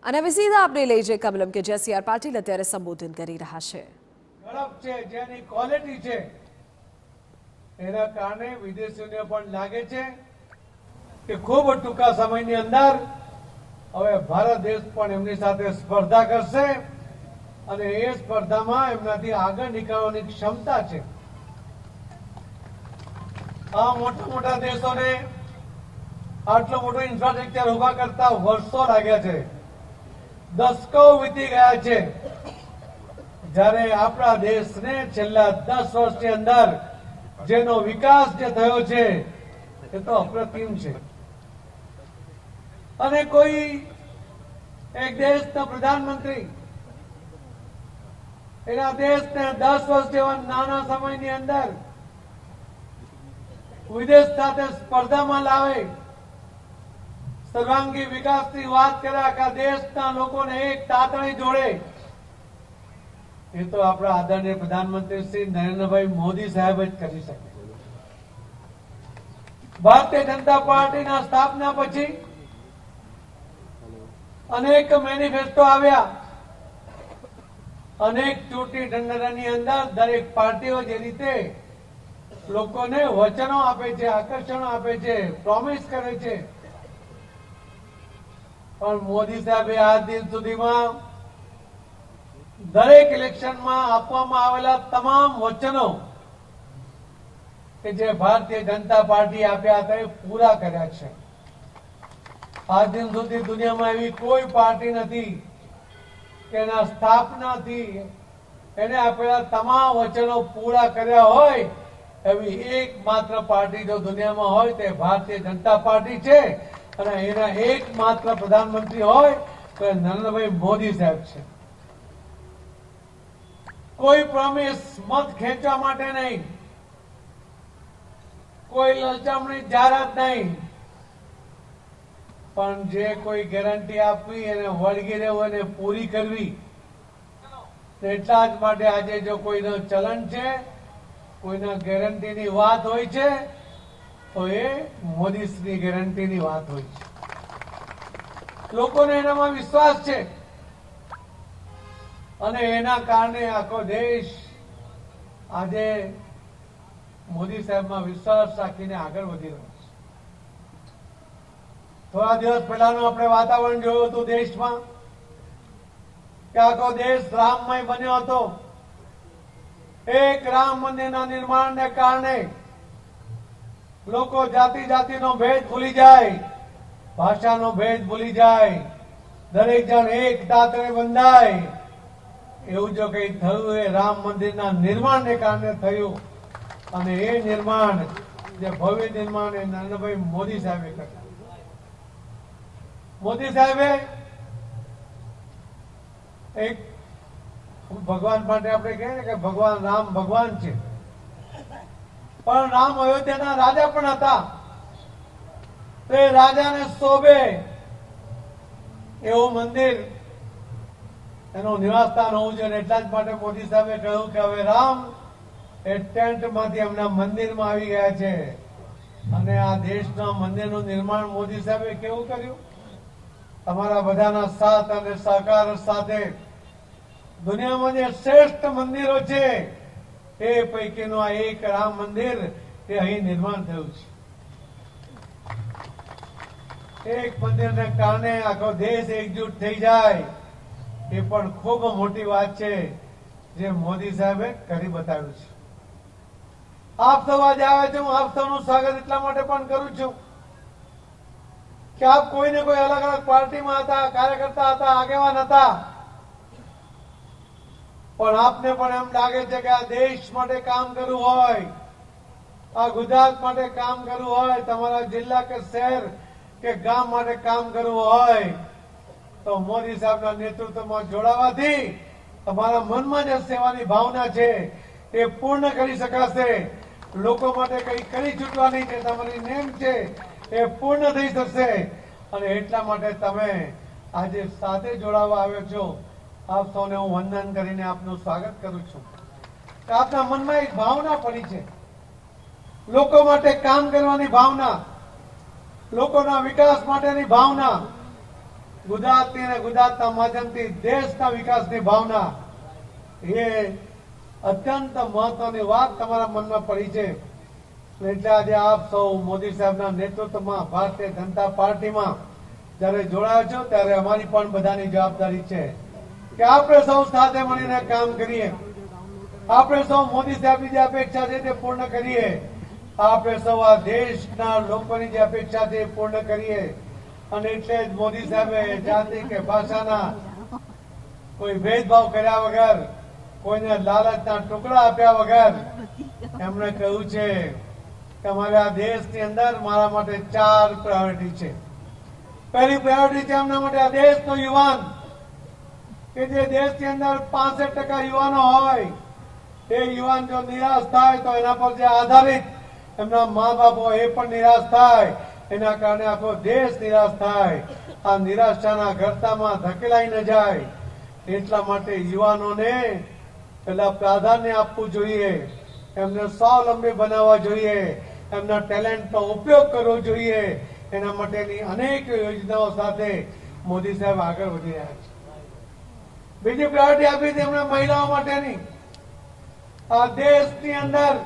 અને હવે સીધા આપણે લઈ જઈએ કમલમ કે જે સી આર પાટીલ અત્યારે સંબોધન કરી રહ્યા છે. ઝડપ છે, જેની ક્વોલિટી છે, એના કારણે વિદેશીઓને પણ લાગે છે કે ખૂબ ટૂંકા સમયની અંદર હવે ભારત દેશ પણ એમની સાથે સ્પર્ધા કરશે અને એ સ્પર્ધામાં એમનાથી આગળ નીકળવાની ક્ષમતા છે. આ મોટા મોટા દેશોને આટલું મોટું ઇન્ફ્રાસ્ટ્રક્ચર ઉભા કરતા વર્ષો લાગ્યા છે, દશકો વીતી ગયા છે. જ્યારે આપણા દેશને છેલ્લા 10 વર્ષની અંદર જેનો વિકાસ જે થયો છે એ તો અપ્રતિમ છે. અને કોઈ એક દેશના પ્રધાનમંત્રી એના દેશને 10 વર્ષ જેવા નાના સમયની અંદર વિદેશ સાથે સ્પર્ધામાં લાવે, સર્વાંગી વિકાસની વાત કરે, આખા દેશના લોકોને એક તાતણી જોડે, એ તો આપણા આદરણીય પ્રધાનમંત્રી શ્રી નરેન્દ્રભાઈ મોદી સાહેબ જ કરી શકે. ભારતીય જનતા પાર્ટીના સ્થાપના પછી અનેક મેનિફેસ્ટો આવ્યા, અનેક ચૂંટણી ઢંઢેરાની અંદર દરેક પાર્ટીઓ જે રીતે લોકોને વચનો આપે છે, આકર્ષણો આપે છે, પ્રોમિસ કરે છે, પણ મોદી સાહેબે આજ દિન સુધીમાં દરેક ઇલેક્શનમાં આપવામાં આવેલા તમામ વચનો કે જે ભારતીય જનતા પાર્ટી આપ્યા હતા એ પૂરા કર્યા છે. આજ દિન સુધી દુનિયામાં એવી કોઈ પાર્ટી નથી કે એના સ્થાપનાથી એને આપેલા તમામ વચનો પૂરા કર્યા હોય એવી એકમાત્ર પાર્ટી જો દુનિયામાં હોય તે ભારતીય જનતા પાર્ટી છે. અને એના એકમાત્ર પ્રધાનમંત્રી હોય તો એ નરેન્દ્રભાઈ મોદી સાહેબ છે. કોઈ પ્રોમિસ મત ખેંચવા માટે નહીં, કોઈ લલચામણી જાહેરાત નહીં, પણ જે કોઈ ગેરંટી આપવી એને વળગી રહેવું, એને પૂરી કરવી. એટલા જ માટે આજે જો કોઈનું ચલણ છે, કોઈના ગેરંટીની વાત હોય છે તો એ મોદીશ્રી ગેરંટીની વાત હોય છે. લોકોને એનામાં વિશ્વાસ છે અને એના કારણે આખો દેશ આજે મોદી સાહેબમાં વિશ્વાસ રાખીને આગળ વધી રહ્યો છે. થોડા દિવસ પહેલાનું આપણે વાતાવરણ જોયું હતું દેશમાં કે આખો દેશ રામમય બન્યો હતો. એક રામ મંદિરના નિર્માણને કારણે લોકો જાતિ જાતિનો ભેદ ભૂલી જાય, ભાષાનો ભેદ ભૂલી જાય, દરેક જણ એક દાંતરે બંધાય. એવું જો કઈ થયું એ રામ મંદિરના નિર્માણને કારણે થયું અને એ નિર્માણ જે ભવ્ય નિર્માણ એ નરેન્દ્રભાઈ મોદી સાહેબે કર્યું. મોદી સાહેબે એક ભગવાન માટે આપણે કહીએ ને કે ભગવાન રામ ભગવાન છે, પણ રામ અયોધ્યાના રાજા પણ હતા. તે રાજાને શોભે એવું મંદિર એનું નિવાસસ્થાન હોવું જોઈએ. એટલા જ માટે મોદી સાહેબે કહ્યું કે હવે રામ એ ટેન્ટમાંથી એમના મંદિરમાં આવી ગયા છે. અને આ દેશના મંદિરનું નિર્માણ મોદી સાહેબે કેવું કર્યું? તમારા બધાના સાથ અને સહકાર સાથે દુનિયામાં જે શ્રેષ્ઠ મંદિરો છે એ પૈકીનું આ એક રામ મંદિર એ અહીં નિર્માણ થયું છે. એક મંદિરને કારણે આખો દેશ એકજૂટ થઈ જાય એ પણ ખૂબ મોટી વાત છે જે મોદી સાહેબે કરી બતાવ્યું છે. આપ સૌ આજે આવે છે, હું આપ સૌનું સ્વાગત એટલા માટે પણ કરું છું કે આપ કોઈને કોઈ અલગ અલગ પાર્ટીમાં હતા, કાર્યકર્તા હતા, આગેવાન હતા, પણ આપને પણ એમ લાગે છે કે આ દેશ માટે કામ કરવું હોય, આ ગુજરાત માટે કામ કરવું હોય, તમારા જિલ્લા કે શહેર કે ગામ માટે કામ કરવું હોય તો મોદી સાહેબના નેતૃત્વમાં જોડાવાથી તમારા મનમાં જે સેવાની ભાવના છે એ પૂર્ણ કરી શકાશે. લોકો માટે કંઈ કરી છૂટવાની જે તમારી નેમ છે એ પૂર્ણ થઈ શકશે. અને એટલા માટે તમે આજે સાથે જોડાવા આવ્યો છો. આપ સૌને હું વંદન કરીને આપનું સ્વાગત કરું છું. આપના મનમાં એક ભાવના પડી છે, લોકો માટે કામ કરવાની ભાવના, લોકોના વિકાસ માટેની ભાવના, ગુજરાતની અને ગુજરાતના માધ્યમથી દેશના વિકાસની ભાવના એ અત્યંત મહત્વની વાત તમારા મનમાં પડી છે. એટલે આજે આપ સૌ મોદી સાહેબના નેતૃત્વમાં ભારતીય જનતા પાર્ટીમાં જ્યારે જોડાયા છો ત્યારે અમારી પણ બધાની જવાબદારી છે કે આપણે સૌ સાથે મળીને કામ કરીએ. આપણે સૌ મોદી સાહેબની જે અપેક્ષા છે તે પૂર્ણ કરીએ. આપણે સૌ આ દેશના લોકોની જે અપેક્ષા છે એ પૂર્ણ કરીએ. અને એટલે જ મોદી સાહેબે જાતિ કે ભાષાના કોઈ ભેદભાવ કર્યા વગર, કોઈને લાલચના ટુકડા આપ્યા વગર એમણે કહ્યું છે કે અમારા દેશની અંદર મારા માટે 4 પ્રાયોરિટી છે. પહેલી પ્રાયોરિટી છે એમના માટે આ દેશનો યુવાન, કે જે દેશની અંદર 65% યુવાનો હોય, એ યુવાન જો નિરાશ થાય તો એના પર જે આધારિત એમના મા બાપ હોય એ પણ નિરાશ થાય. એના કારણે આખો દેશ નિરાશ થાય. આ નિરાશાના ગર્તામાં ધકેલાઈ ન જાય એટલા માટે યુવાનોને પેલા પ્રાધાન્ય આપવું જોઈએ, એમને સ્વાવલંબી બનાવવા જોઈએ, એમના ટેલેન્ટનો ઉપયોગ કરવો જોઈએ. એના માટેની અનેક યોજનાઓ સાથે મોદી સાહેબ આગળ વધી રહ્યા છે. બીજી પ્રાયોરિટી આપી હતી એમણે મહિલાઓ માટેની. આ દેશની અંદર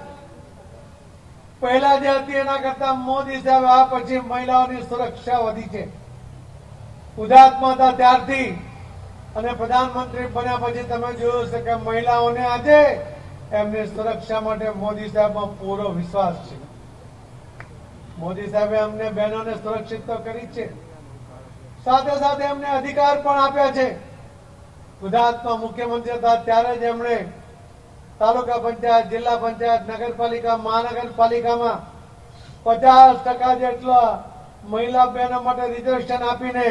પહેલા જે હતી એના કરતા મોદી સાહેબ આ પછી મહિલાઓની સુરક્ષા વધી છે. ગુજરાતમાં હતા ત્યારથી અને પ્રધાનમંત્રી બન્યા પછી તમે જોયું છે કે મહિલાઓને આજે એમની સુરક્ષા માટે મોદી સાહેબમાં પૂરો વિશ્વાસ છે. મોદી સાહેબે અમને બહેનોને સુરક્ષિત તો કરી છે, સાથે સાથે એમને અધિકાર પણ આપ્યા છે. ગુજરાતમાં મુખ્યમંત્રી હતા ત્યારે જ એમણે તાલુકા પંચાયત, જિલ્લા પંચાયત, નગરપાલિકા, મહાનગરપાલિકામાં 50% જેટલા મહિલા બહેનો માટે રિઝર્વેશન આપીને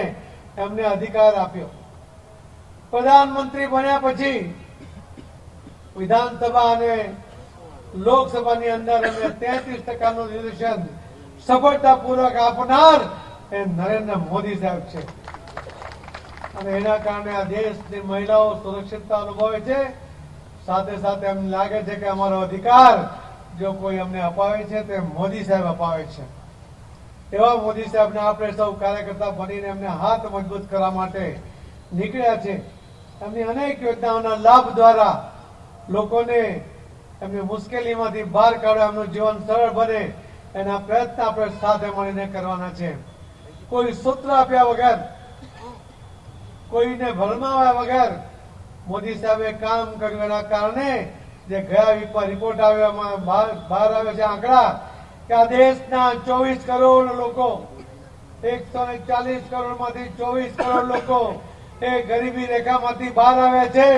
એમને અધિકાર આપ્યો. પ્રધાનમંત્રી બન્યા પછી વિધાનસભા અને લોકસભાની અંદર એમને 33%નું રિઝર્વેશન સફળતાપૂર્વક આપનાર એ નરેન્દ્ર મોદી સાહેબ છે. અને એના કારણે આ દેશની મહિલાઓ સુરક્ષિતતા અનુભવે છે. સાથે સાથે એમ લાગે છે કે અમારો અધિકાર જો કોઈ અમને અપાવે છે તે મોદી સાહેબ અપાવે છે. એવા મોદી સાહેબને આપણે સૌ કાર્યકર્તા બનીને એમને હાથ મજબૂત કરવા માટે નીકળ્યા છે. એમની અનેક યોજનાઓના લાભ દ્વારા લોકોને એમની મુશ્કેલીમાંથી બહાર કાઢવા, એમનું જીવન સરળ બને એના પ્રયત્ન આપણે સાથે મળીને કરવાના છે. કોઈ સૂત્ર આપ્યા વગર, કોઈને ભરમાવ્યા વગર મોદી સાહેબે કામ કર્યું. એના કારણે જે ગયા વીકમાં રિપોર્ટ આવ્યો એમાં બહાર આવે છે આંકડા કે આ દેશના 24 કરોડ લોકો, 140 કરોડમાંથી 24 કરોડ લોકો એ ગરીબી રેખામાંથી બહાર આવ્યા છે.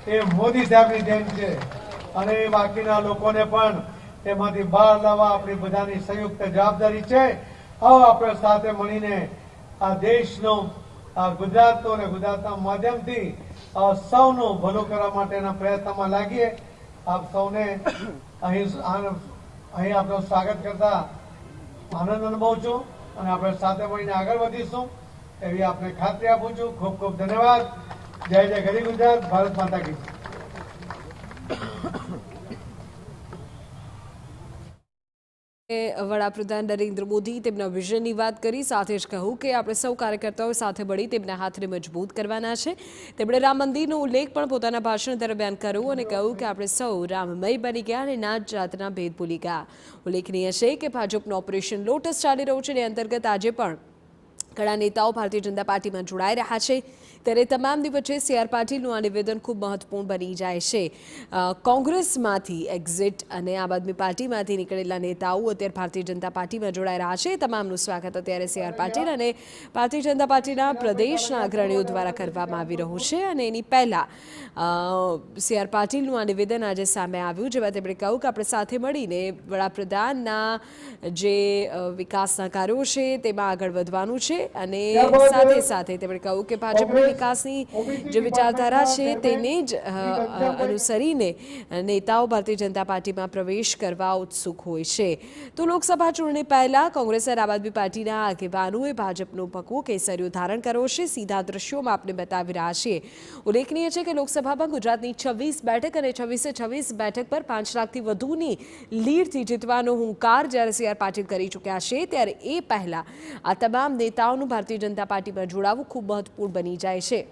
એ મોદી સાહેબની દેન છે. અને એ બાકીના લોકોને પણ એમાંથી બહાર લાવવા આપણી બધાની સંયુક્ત જવાબદારી છે. આવો આપણે સાથે મળીને આ દેશનો, આ ગુજરાતનો અને ગુજરાતના માધ્યમથી સૌનું ભલું કરવા માટેના પ્રયત્નમાં લાગીએ. આપ સૌને અહીં આપણું સ્વાગત કરતા આનંદ અનુભવું છું અને આપણે સાથે મળીને આગળ વધીશું એવી આપને ખાતરી આપું છું. ખૂબ ખૂબ ધન્યવાદ. જય જય ગરી ગુજરાત. ભારત માતા કી જય. વડાપ્રધાન નરેન્દ્ર મોદી તેમના વિઝનની વાત કરી, સાથે જ કહ્યું કે આપણે સૌ કાર્યકર્તાઓ સાથે મળી તેમના હાથને મજબૂત કરવાના છે. તેમણે રામ મંદિરનો ઉલ્લેખ પણ પોતાના ભાષણ દરમિયાન કર્યો અને કહ્યું કે આપણે સૌ રામમય બની ગયા અને નાત જાતના ભેદ ભૂલી ગયા. ઉલ્લેખનીય છે કે ભાજપનું ઓપરેશન લોટસ ચાલી રહ્યું છે અને અંતર્ગત આજે પણ ઘણા નેતાઓ ભારતીય જનતા પાર્ટીમાં જોડાઈ રહ્યા છે. ત્યારે તમામની વચ્ચે સી.આર. પાટીલનું આ નિવેદન ખૂબ મહત્વપૂર્ણ બની જાય છે. કોંગ્રેસમાંથી એક્ઝિટ અને આમ આદમી પાર્ટીમાંથી નીકળેલા નેતાઓ અત્યારે ભારતીય જનતા પાર્ટીમાં જોડાઈ રહ્યા છે. તમામનું સ્વાગત અત્યારે સી.આર. પાટીલ અને ભારતીય જનતા પાર્ટીના પ્રદેશના અગ્રણીઓ દ્વારા કરવામાં આવી રહ્યું છે. અને એની પહેલાં સી.આર. પાટીલનું આ નિવેદન આજે સામે આવ્યું, જેમાં તેમણે કહ્યું કે આપણે સાથે મળીને વડાપ્રધાનના જે વિકાસના કાર્યો છે તેમાં આગળ વધવાનું છે. અને સાથે સાથે તેમણે કહ્યું કે ભાજપની વિકાસની જે વિચારધારા છે તેને જ અનુસરીને નેતાઓ ભારતીય જનતા પાર્ટીમાં પ્રવેશ કરવા ઉત્સુક હોય છે. તો લોકસભા ચૂંટણી પહેલા કોંગ્રેસ અને આમ આદમી પાર્ટીના આગેવાનોએ ભાજપનો ભગવો કેસરીઓ ધારણ કર્યો છે. સીધા દ્રશ્યોમાં આપણે બતાવી રહ્યા છીએ. ઉલ્લેખનીય છે કે લોકસભામાં ગુજરાતની 26 બેઠક અને 26 બેઠક પર 5 લાખથી વધુની લીડથી જીતવાનો હુંકાર જ્યારે સી.આર. પાટીલ કરી ચૂક્યા છે, ત્યારે એ પહેલા આ તમામ નેતાઓ યુવાઓનું ભારતીય જનતા પાર્ટીમાં જોડાવું ખૂબ મહત્વપૂર્ણ બની જાય છે।